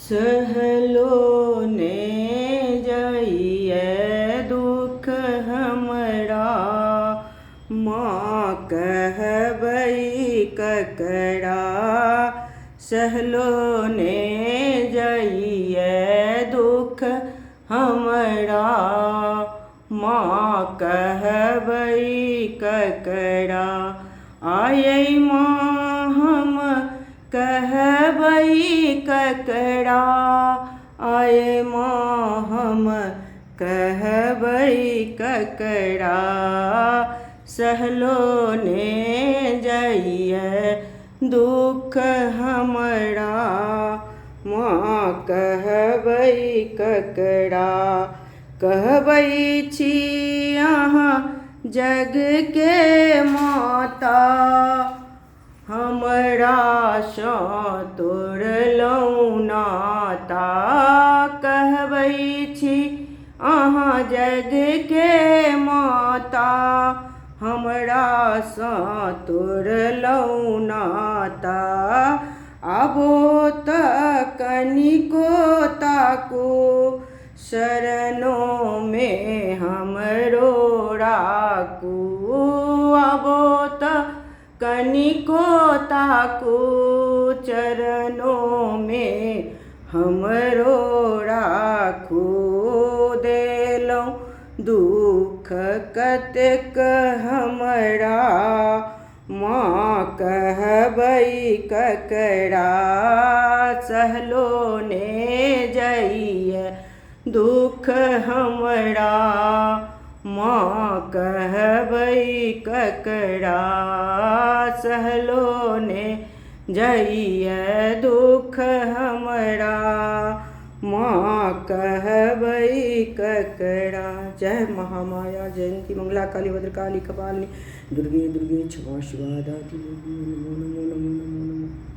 सहलो ने जइए दुख हमरा, माँ कहबई ककरा। सहलो ने जइए दुख हमरा, माँ कहबई ककरा। आयै माँ हम कहबई ककरा, आयै माँ हम कहबई ककरा। सहलो ने जइए दुख हमरा, माँ कहबई ककरा। कहबई छी अहाँ जग के माता, हमरा सँ तोड़लहुँ नाता। कहबई छी अहाँ जग के माता, हमरा सँ तोड़लहुँ नाता। आबो तऽ कनिको ताकू, शरणों में हमरो राखू। आबो तऽ कनिको ताकू, चरणों में हमरो राखू। देलहुँ दुख कतेक हमरा, माँ कहबई ककरा। सहलो ने जइए दुख हमरा, माँ कहबई ककरा। सहलो ने जइए दुख हमरा, माँ कहबई ककरा। जय महामाया जयंती मंगला काली भद्रकाली कपालिनी दुर्गे दुर्गे क्षमा शिवा दात्री नमो नमो नमो नमो नमो।